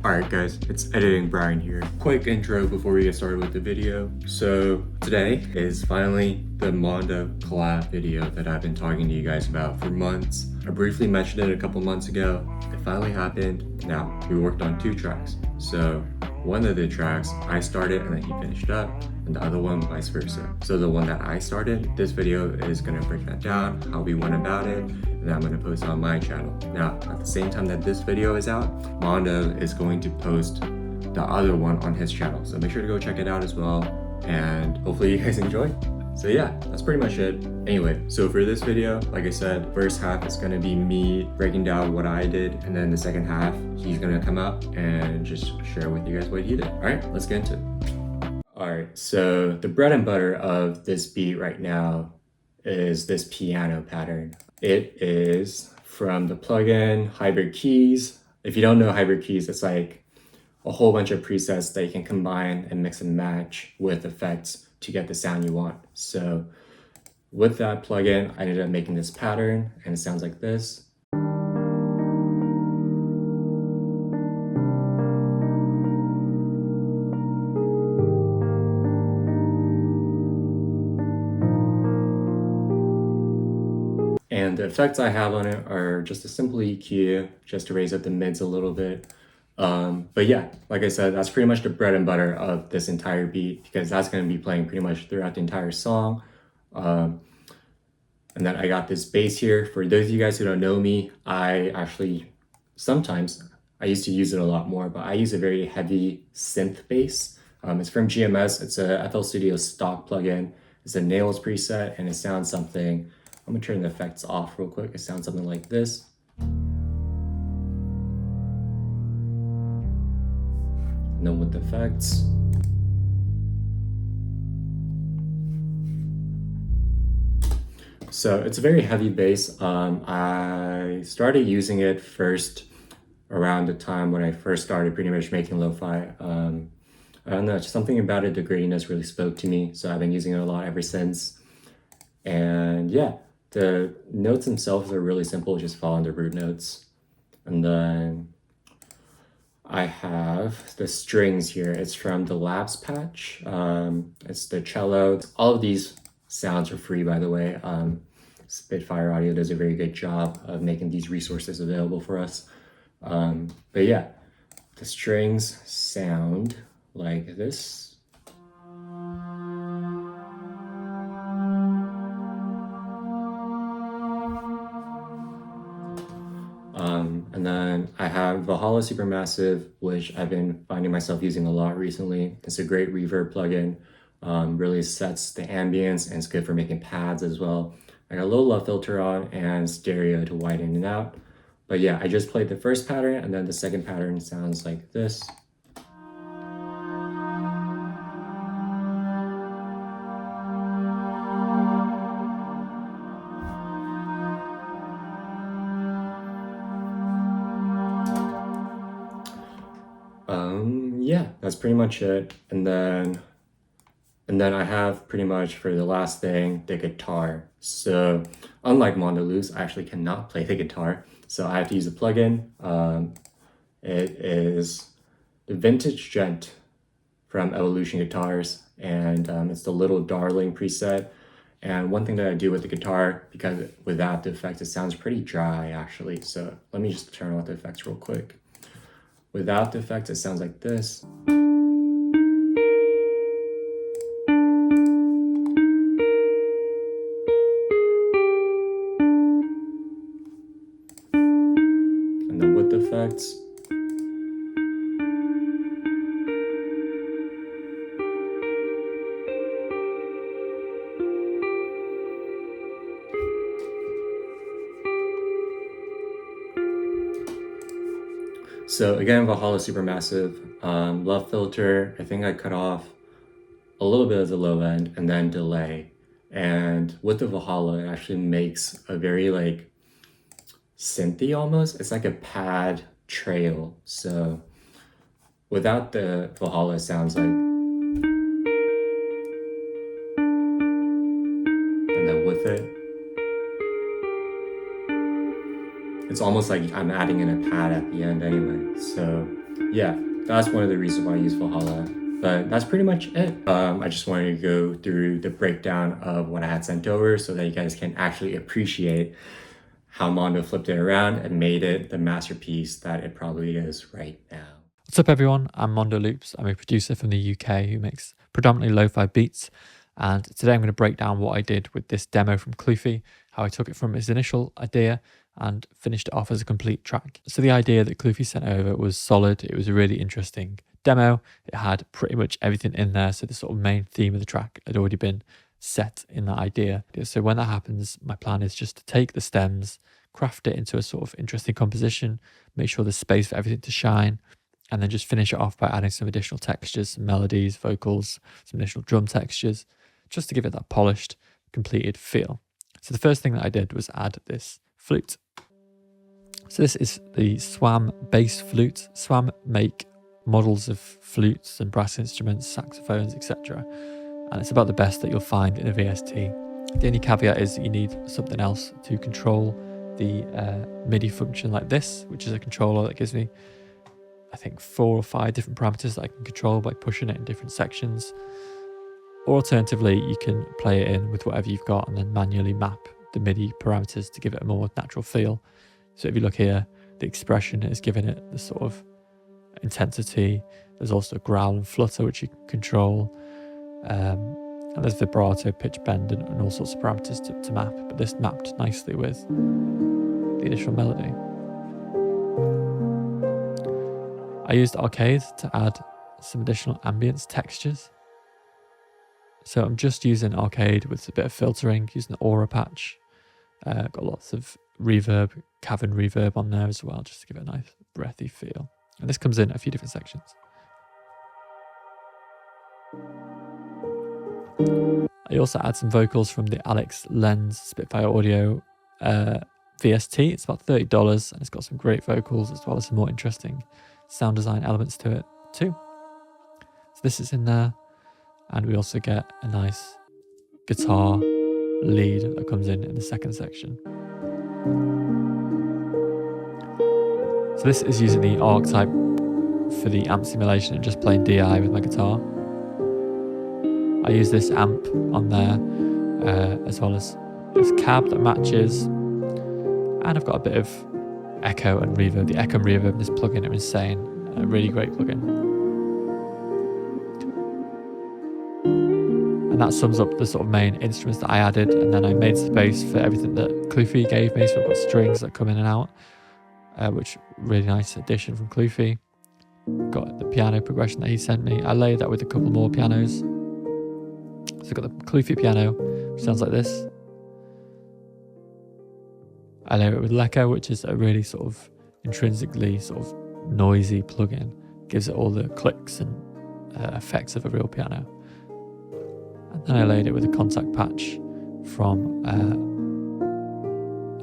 Alright guys, it's Editing Brian here. Quick intro before we get started with the video. So today is finally the Mondo collab video that I've been talking to you guys about for months. I briefly mentioned it a couple months ago. It finally happened. Now, we worked on 2 tracks. So one of the tracks I started and then he finished up, and the other one vice versa. So the one that I started, this video is gonna break that down, how we went about it, and I'm gonna post it on my channel. Now, at the same time that this video is out, Mondo is going to post the other one on his channel. So make sure to go check it out as well, and hopefully you guys enjoy. So yeah, that's pretty much it. Anyway, so for this video, like I said, first half is gonna be me breaking down what I did, and then the second half, he's gonna come up and just share with you guys what he did. All right, let's get into it. All right, so the bread and butter of this beat right now is this piano pattern. It is from the plugin Hybrid Keys. If you don't know Hybrid Keys, it's like a whole bunch of presets that you can combine and mix and match with effects to get the sound you want. So with that plugin, I ended up making this pattern, and it sounds like this. And the effects I have on it are just a simple EQ, just to raise up the mids a little bit. But yeah, like I said, that's pretty much the bread and butter of this entire beat, because that's going to be playing pretty much throughout the entire song. And then I got this bass here. For those of you guys who don't know me, I actually, sometimes, I used to use it a lot more, but I use a very heavy synth bass. It's from GMS. It's a FL Studio stock plugin. It's a Nails preset, and it sounds something, I'm gonna turn the effects off real quick. It sounds something like this. And then with the effects. So it's a very heavy bass. I started using it first around the time when I first started pretty much making lo-fi. I don't know, something about it, the grittiness really spoke to me. So I've been using it a lot ever since. And yeah, the notes themselves are really simple, just following the root notes. And then I have the strings here. It's from the Labs patch. It's the cello. All of these sounds are free, by the way. Spitfire Audio does a very good job of making these resources available for us. But yeah, the strings sound like this. And then I have Valhalla Supermassive, which I've been finding myself using a lot recently. It's a great reverb plugin, really sets the ambience, and it's good for making pads as well. I got a little love filter on and stereo to widen it out. But yeah, I just played the first pattern, and then the second pattern sounds like this. Yeah, that's pretty much it. And then I have pretty much for the last thing, the guitar. So unlike Mondo Loops, I actually cannot play the guitar. So I have to use a plugin. It is the Vintage Gent from Evolution Guitars, and it's the Little Darling preset. And one thing that I do with the guitar, because without the effects, it sounds pretty dry actually. So let me just turn off the effects real quick. Without the effects, it sounds like this. And then with the effects. So again, Valhalla Supermassive, love filter, I think I cut off a little bit of the low end and then delay. And with the Valhalla, it actually makes a very like synthy almost. It's like a pad trail. So without the Valhalla, it sounds like, and then with it, it's almost like I'm adding in a pad at the end anyway. So yeah, that's one of the reasons why I use Valhalla. But that's pretty much it. I just wanted to go through the breakdown of what I had sent over so that you guys can actually appreciate how Mondo flipped it around and made it the masterpiece that it probably is right now. What's up everyone, I'm Mondo Loops. I'm a producer from the UK who makes predominantly lo-fi beats, and today I'm going to break down what I did with this demo from Cloophie, how I took it from its initial idea and finished it off as a complete track. So the idea that Cloophie sent over was solid. It was a really interesting demo. It had pretty much everything in there, so the sort of main theme of the track had already been set in that idea. So when that happens, my plan is just to take the stems, craft it into a sort of interesting composition, make sure there's space for everything to shine, and then just finish it off by adding some additional textures, some melodies, vocals, some additional drum textures, just to give it that polished, completed feel. So the first thing that I did was add this flute. So this is the Swam bass flute. Swam make models of flutes and brass instruments, saxophones, etc. And it's about the best that you'll find in a VST. The only caveat is that you need something else to control the MIDI function like this, which is a controller that gives me, I think, 4 or 5 different parameters that I can control by pushing it in different sections. Or alternatively, you can play it in with whatever you've got and then manually map the MIDI parameters to give it a more natural feel. So if you look here, the expression is giving it the sort of intensity. There's also growl and flutter, which you can control. And there's vibrato, pitch bend, and all sorts of parameters to map. But this mapped nicely with the initial melody. I used Arcade to add some additional ambience textures. So I'm just using Arcade with a bit of filtering, using the Aura patch. Got lots of reverb, cavern reverb on there as well, just to give it a nice breathy feel. And this comes in a few different sections. I also add some vocals from the Alex Lens Spitfire Audio VST. It's about $30 and it's got some great vocals as well as some more interesting sound design elements to it too. So this is in there, and we also get a nice guitar lead that comes in the second section. So this is using the archetype for the amp simulation and just playing DI with my guitar. I use this amp on there as well as this cab that matches, and I've got a bit of echo and reverb. The echo and reverb in this plugin are insane. A really great plugin. And that sums up the sort of main instruments that I added, and then I made space for everything that Cloophie gave me. So I've got strings that come in and out, which really nice addition from Cloophie. Got the piano progression that he sent me. I layered that with a couple more pianos. So I've got the Cloophie piano, which sounds like this. I layer it with Lecco, which is a really sort of intrinsically sort of noisy plugin. Gives it all the clicks and effects of a real piano. And then I layered it with a contact patch from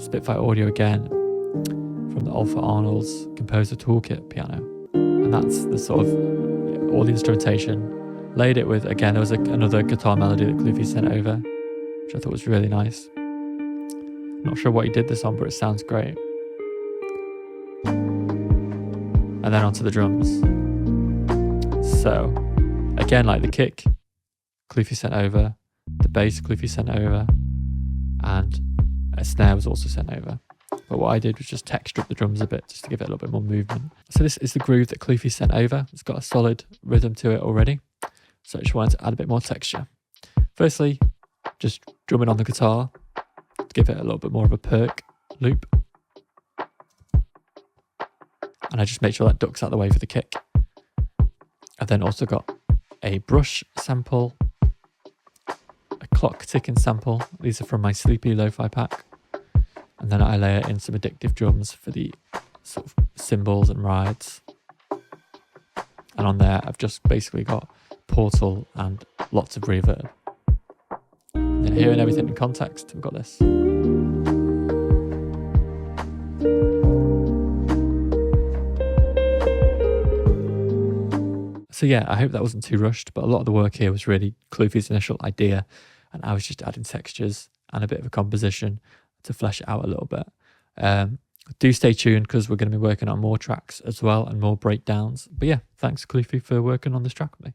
Spitfire Audio again, from the Alpha Arnold's Composer Toolkit piano. And that's the sort of all the instrumentation. Layered it with, again, there was another guitar melody that Cloophie sent over, which I thought was really nice. Not sure what he did this on, but it sounds great. And then onto the drums. So, again, like the kick, Cloophie sent over, the bass Cloophie sent over, and a snare was also sent over. But what I did was just texture up the drums a bit, just to give it a little bit more movement. So this is the groove that Cloophie sent over. It's got a solid rhythm to it already. So I just wanted to add a bit more texture. Firstly, just drumming on the guitar, to give it a little bit more of a perk loop. And I just make sure that ducks out of the way for the kick. I've then also got a brush sample, a clock ticking sample. These are from my Sleepy Lo-Fi pack. And then I layer in some addictive drums for the sort of cymbals and rides. And on there, I've just basically got Portal and lots of reverb. And then hearing everything in context, we've got this. So yeah, I hope that wasn't too rushed, but a lot of the work here was really Cloophie's initial idea, and I was just adding textures and a bit of a composition to flesh it out a little bit. Do stay tuned because we're going to be working on more tracks as well and more breakdowns. But yeah, thanks Cloophie for working on this track with me.